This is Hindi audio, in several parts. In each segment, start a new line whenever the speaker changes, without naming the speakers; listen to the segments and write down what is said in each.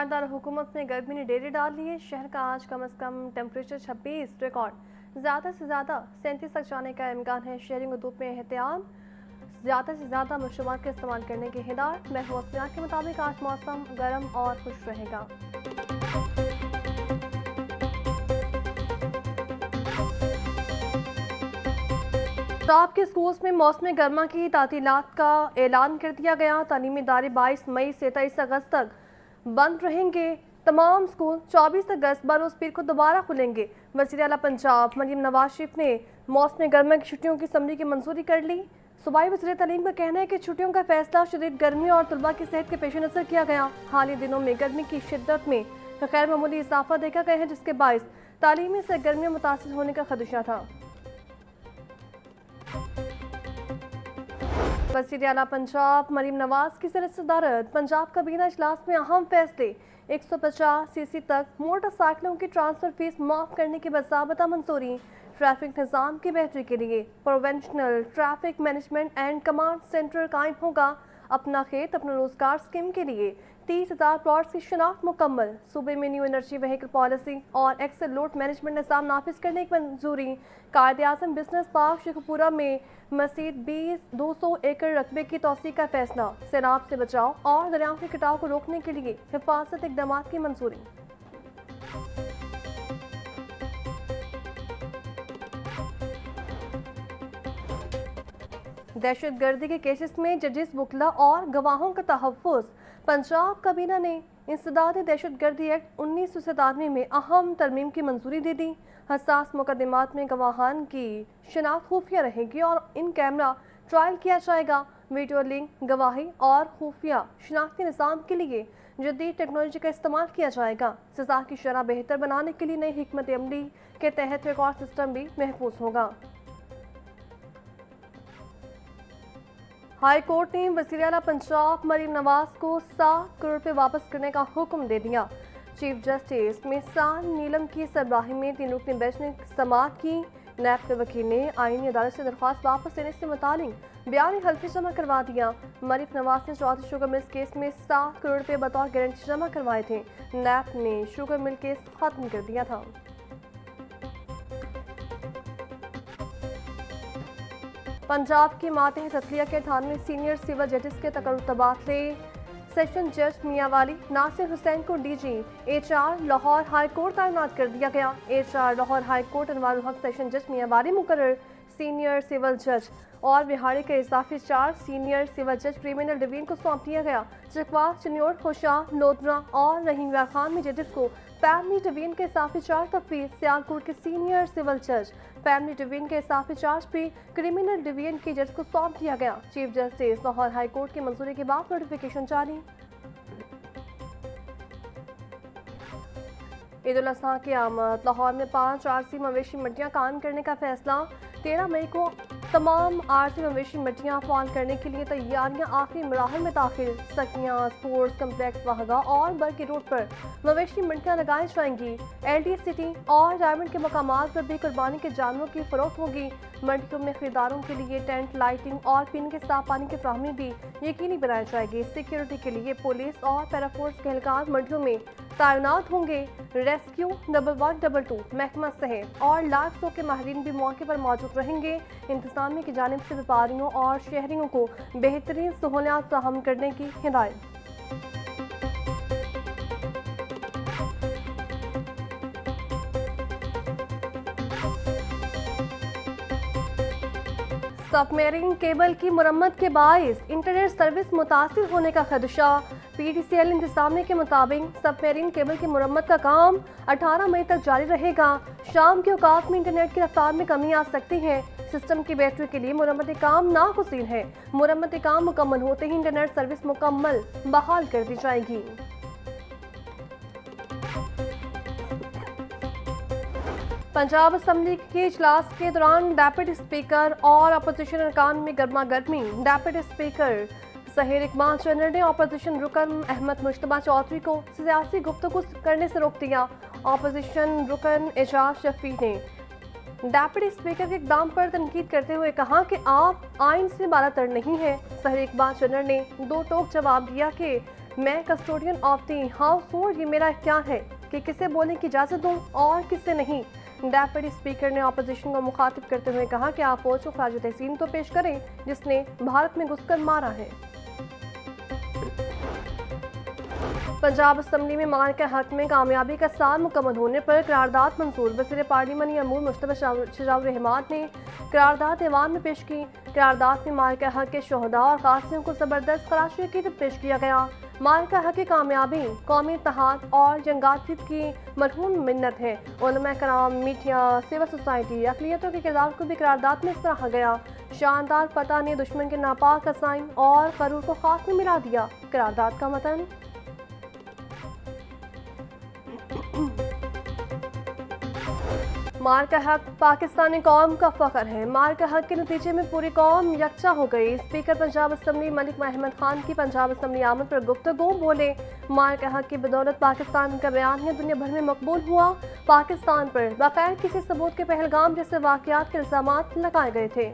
दार हुकूमत में गर्मी ने डेरे डाल लिए। शहर का आज कम से कम टेम्परेचर 26 रिकॉर्ड, ज़्यादा से ज़्यादा 37 तक जाने का इम्कान है। शहरी को धूप में एहतियात, ज़्यादा से ज़्यादा मशरूबात का इस्तेमाल करने की हिदायत। महकमा के मुताबिक आज मौसम गर्म और खुश रहेगा। पंजाब के स्कूल्स में मौसम गर्मा की तातीलात का ऐलान कर दिया गया। तालीमी इदारे 22 मई से 23 अगस्त तक बंद रहेंगे। तमाम स्कूल 24 अगस्त बरोज़ पीर को दोबारा खुलेंगे। वज़ीर आला पंजाब मरियम नवाज शरीफ ने मौसम गर्मा की छुट्टियों की समरी की मंजूरी कर ली। सूबाई वज़ीर तालीम का कहना है कि छुट्टियों का फैसला शदीद गर्मी और तलबा की सेहत के पेश नज़र किया गया। हालिया दिनों में गर्मी की शिद्दत में गैर मामूली इजाफा देखा गया है, जिसके बायस तालीमी सरगर्मियाँ मुतासिर होने का खदशा था। वज़ीर आला पंजाब मरियम नवाज की सदारत पंजाब काबीना इजलास में अहम फैसले। 150 सीसी तक मोटरसाइकिलों की ट्रांसफर फीस माफ करने की बाज़ाबता मंजूरी। ट्रैफिक निज़ाम की बेहतरी के लिए provisional traffic management and command centre कायम होगा। अपना खेत अपना रोजगार स्कीम के लिए 30,000 प्लॉट्स की शनाख्त मुकम्मल। सूबे में न्यू एनर्जी व्हीकल पॉलिसी और एक्सेल लोड मैनेजमेंट निज़ाम नाफिज करने की मंजूरी। कायदे आज़म बिजनेस पार्क शेखपुरा में मज़ीद 200 एकड़ रकबे की तोसी का फैसला। सैलाब से बचाव और दरियाओं के कटाव को रोकने के लिए हिफाजत इकदाम की मंजूरी। दहशतगर्दी के केसेस में जजेस, वकला और गवाहों का तहफ़्फ़ुज़। पंजाब काबीना ने इंसदाद दहशतगर्दी एक्ट 1997 में अहम तरमीम की मंजूरी दे दी। हसास मुकदमात में गवाहान की शनाख्त खुफिया रहेगी और इन कैमरा ट्रायल किया जाएगा। वीडियो लिंक, गवाही और खुफिया शनाख्ती निज़ाम के लिए जदीद टेक्नोलॉजी का इस्तेमाल किया जाएगा। सज़ा की शरह बेहतर बनाने के लिए नई हिकमत अमली के तहत रिकॉर्ड सिस्टम भी महफूज होगा। हाई कोर्ट ने वज़ीर आला पंजाब मरियम नवाज को 7 करोड़ रुपये वापस करने का हुक्म दे दिया। चीफ जस्टिस मिसान नीलम की सरबराही में 3 रुकनी बेंच ने समाअत की। नैब के वकील ने आईनी अदालत से दरख्वास्त वापस लेने से मुतालिक बयानी हल्फी जमा करवा दिया। मरियम नवाज ने चौधरी शुगर मिल्स केस में 7 करोड़ रुपये बतौर गारंटी जमा करवाए थे। नैब ने शुगर मिल केस खत्म कर दिया था। पंजाब की मातहत अदलिया के 98 सीनियर सिविल जजेस के तबादले। सेशन जज मियांवाली नासिर हुसैन को DG HR Lahore high court तैनात कर दिया गया। HR Lahore high court Anwarul हक सेशन जज मियांवाली मुकर्रर। सीनियर सिविल जज और बिहाड़ी के इजाफी 4 सीनियर सिविल जज क्रिमिनल डिवीजन को सौंप दिया गया। चकवा, चन्योर, खुशा, लोधरा और रहीम यार खान में जजेस को फैमिली डिवीजन के इजाफी 4 तफवीज़। सियालकोट के सीनियर सिविल जज फैमिली डिवीजन के इजाफी चार्ज भी क्रिमिनल डिवीजन के जज को सौंप दिया गया। Chief justice Lahore high court की मंजूरी के बाद नोटिफिकेशन जारी। ईद उल अज़हा की आमद। लाहौर में 5 आरसी मवेशी मंडियाँ कायम करने का फैसला। 13 मई को तमाम आरसी मवेशी मंडियाँ फाल करने के लिए तैयारियां आखिरी मराहल में दाखिल। सकियाँ, स्पोर्ट्स कम्प्लेक्स, वाहगा और बर्की रोड पर मवेशी मंडियाँ लगाई जाएंगी। LD सिटी और डायमंड के मकामात पर भी कुर्बानी के जानवरों की फरोख्त होगी। मंडियों में खरीदारों के लिए टेंट, लाइटिंग और पीने के साफ पानी की फ्राहमी भी यकीनी बनाई जाएगी। सिक्योरिटी के लिए पुलिस और पैराफोर्स के एहलकार मंडियों में तैनात होंगे। रेस्क्यू 112 महकमा सेहत और लाइफ स्टॉक के माहिरीन भी मौके पर मौजूद रहेंगे। इंतजामिया की जानिब से व्यापारियों और शहरियों को बेहतरीन सहूलियात फराहम करने की हिदायत। सबमरीन केबल की मुरम्मत के बायस इंटरनेट सर्विस मुतासिर होने का खदशा। PTCL इंतजामिया के मुताबिक सबमरीन केबल की मुरम्मत का काम 18 मई तक जारी रहेगा। शाम के औकात में इंटरनेट की रफ्तार में कमी आ सकती है। सिस्टम की बेहतरी के लिए मुरम्मती काम नागुज़ीर है। मुरम्मती काम मुकम्मल होते ही इंटरनेट सर्विस मुकम्मल बहाल कर दी जाएगी। पंजाब असम्बली के इजलास के दौरान डेप्यूटी स्पीकर और अपोजिशन अरकान में गर्मा गर्मी। डेप्यूटी स्पीकर ज़हीर इकबाल चन्नर ने अपोजिशन रुकन अहमद मुश्तबा चौधरी को सियासी गुफ्तगू करने से रोक दिया। अपोजिशन रुकन एजाज शफी ने डेप्यूटी स्पीकर के इकदाम पर तनकीद करते हुए कहा कि आप आइन से बालातर नहीं हैं। ज़हीर इकबाल चन्नर ने दो टोक जवाब दिया कि मैं कस्टोडियन ऑफ द हाउस हूँ, ये मेरा इख्तियार है कि किसे बोलने की इजाज़त दूँ और किसे नहीं। डेप्यूटी स्पीकर ने अपोजिशन को मुखातिब करते हुए कहा कि आप फौज को खराज तहसीन तो पेश करें जिसने भारत में घुसकर मारा है। पंजाब असम्बली में मार के हक में कामयाबी का साल मुकम्मल होने पर करारदाद मंजूर। वज़ीर पार्लिमानी अमूर मुश्तबा शजाउर रहमान ने करारदाद ऐवान में पेश की। करारदाद में मार के हक के शहदा और कासियों को ज़बरदस्त खराज अकीदत पेश किया गया। मार का हक की कामयाबी कौमी इत्तेहाद और जंगातियत की मरहूम मिन्नत है। उलमा कराम, मीडिया, सिविल सोसाइटी, अक़लियतों के किरदार को भी करारदाद में सराहा गया। शानदार फतह ने दुश्मन के नापाक अज़ाइम और ग़रूर को खाक में मिला दिया। करारदाद का मतन मार का हक पाकिस्तानी कौम का फ़ख्र है। मार का हक के नतीजे में पूरी कौम यकजा हो गई। स्पीकर पंजाब असम्बली मलिक अहमद खान की पंजाब असम्बली आमद पर गुफ्तगू बोले। मार का हक की बदौलत पाकिस्तान का बयान दुनिया भर में मकबूल हुआ। पाकिस्तान पर बगैर किसी सबूत के पहलगाम जैसे वाक़यात के इल्ज़ामात लगाए गए थे।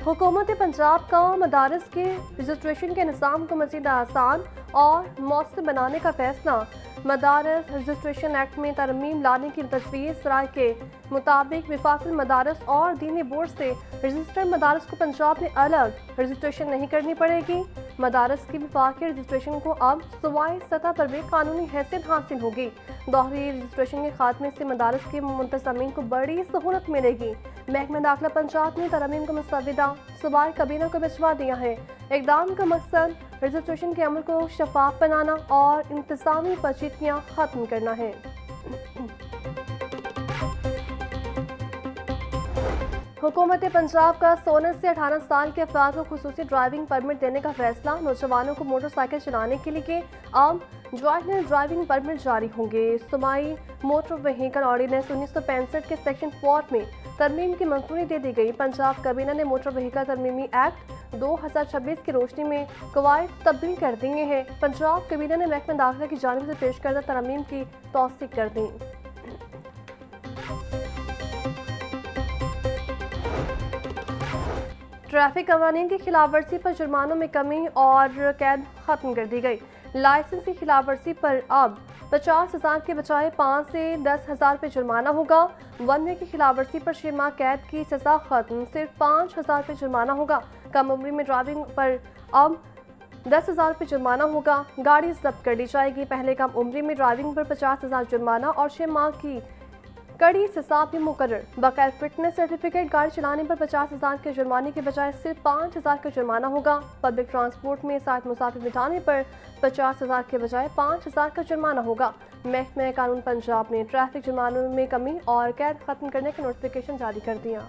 हुकूमत पंजाब का मदारस के रजिस्ट्रेशन के निज़ाम को मज़ीद आसान और मौसर बनाने का फैसला। मदारस रजिस्ट्रेशन एक्ट में तरमीम लाने की तजवीज़ राय के मुताबिक वफाकी मदारस और दीनी बोर्ड से रजिस्टर्ड मदारस को पंजाब में अलग रजिस्ट्रेशन नहीं करनी पड़ेगी। मदारस की वफाकी रजिस्ट्रेशन को अब सूबाई सतह पर भी कानूनी हैसियत हासिल होगी। दोहरी रजिस्ट्रेशन के खात्मे से मदारस के मुंतज़मीन को बड़ी सहूलत मिलेगी। महकमा दाखिला पंजाब ने तरमीम का मसवदा सूबाई काबीना को भिजवा दिया है। इक़दाम का मकसद रजिस्ट्रेशन के अमल को शफाफ बनाना और इंतज़ामी पेचीदगियाँ ख़त्म करना है। हुकूमत पंजाब का 16 से 18 साल के अफराद को खुसूसी ड्राइविंग परमिट देने का फैसला। नौजवानों को मोटरसाइकिल चलाने के लिए अब ज्वाइंट ड्राइविंग परमिट जारी होंगे। सूबाई मोटर व्हीकल ऑर्डिनेंस 1965 के सेक्शन 4 में तरमीम की मंजूरी दे दी गई। पंजाब काबीना ने मोटर व्हीकल तरमीमी एक्ट 2026 की रोशनी में कवायद तब्दील कर दिए हैं। पंजाब काबीना ने महकमा दाखिला की जानिब से पेश करदा तरमीम की तौसीक कर दी। ट्रैफिक कवानीन की खिलाफ वर्जी पर जुर्मानों में कमी और कैद खत्म कर दी गई। लाइसेंस की खिलाफ वर्जी पर अब 50,000 के बजाय 5 से 10,000 पे जुर्माना होगा। वन वे की खिलाफ वर्जी पर 6 माह कैद की सजा खत्म, सिर्फ 5,000 पे जुर्माना होगा। कम उम्र में ड्राइविंग पर अब 10,000 पे जुर्माना होगा। गाड़ी जब्त कर ली जाएगी। पहले कम उम्र में ड्राइविंग पर 50,000 जुर्माना और 6 माह की कड़ी सजा भी मुकर्रर। बगैर फिटनेस सर्टिफिकेट गाड़ी चलाने पर 50,000 के जुर्माने के बजाय सिर्फ 5,000 का जुर्माना होगा। पब्लिक ट्रांसपोर्ट में 7 मुसाफिर बिठाने पर 50,000 के बजाय 5,000 का जुर्माना होगा। महकमा कानून पंजाब ने ट्रैफिक जुर्मानों में कमी और कैद खत्म करने का नोटिफिकेशन जारी कर दिया।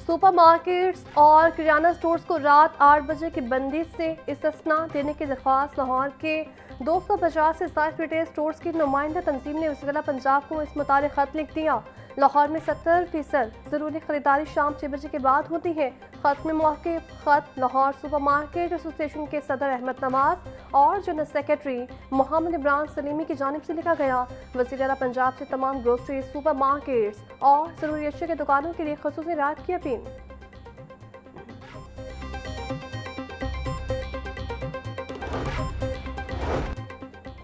सुपरमार्केट्स और किराना स्टोर्स को रात 8 बजे की बंदी से इस्तिस्ना देने की दरख्वास्त लाहौर के 250 से 60 रिटेल स्टोर्स की नुमाइंदा तंजीम ने वज़ीर पंजाब को इस मुताबिक खत लिख दिया। लाहौर में 70% ज़रूरी खरीदारी शाम 6 बजे के बाद होती है। खत में मौके खत लाहौर सुपरमार्केट एसोसिएशन के सदर अहमद नवाज और जनरल सेक्रेटरी मोहम्मद इमरान सलीमी की जानिब से लिखा गया। वज़ीर आला पंजाब से तमाम ग्रोसरी सुपरमार्केट्स और ज़रूरी अशिया की दुकानों के लिए ख़ुसूसी राहत की अपील।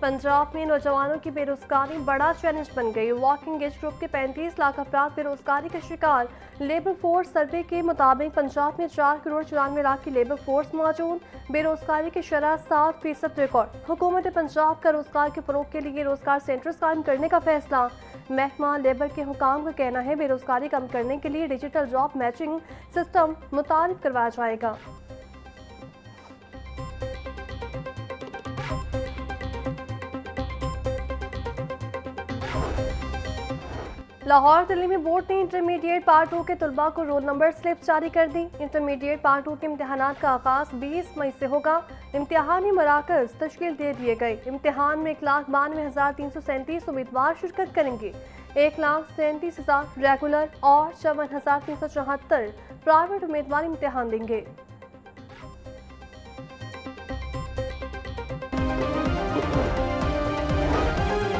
पंजाब में नौजवानों की बेरोजगारी बड़ा चैलेंज बन गई। वॉकिंग एज ग्रुप के 35 लाख अफराद बेरोजगारी का शिकार। लेबर फोर्स सर्वे के मुताबिक पंजाब में 4 करोड़ 94 लाख की लेबर फोर्स मौजूद। बेरोजगारी की शरह 7% रिकॉर्ड। हुकूमत पंजाब का रोजगार के फरोग के लिए रोजगार सेंटर्स कायम करने का फैसला। महकमा लेबर के हुकाम का कहना है बेरोजगारी कम करने के लिए डिजिटल जॉब मैचिंग सिस्टम मुतारिफ करवाया जाएगा। लाहौर तलीमी बोर्ड ने इंटरमीडिएट पार्ट 2 के तलबा को रोल नंबर स्लिप जारी कर दी। इंटरमीडिएट पार्ट 2 के इम्तिहानात का आगाज 20 मई से होगा। इम्तिहानी मराकज़ तश्कील दे दिए गए। इम्तिहान में 1,92,337 उम्मीदवार शिरकत करेंगे। 1,37,000 रेगुलर और 54,374 प्राइवेट उम्मीदवार इम्तिहान देंगे।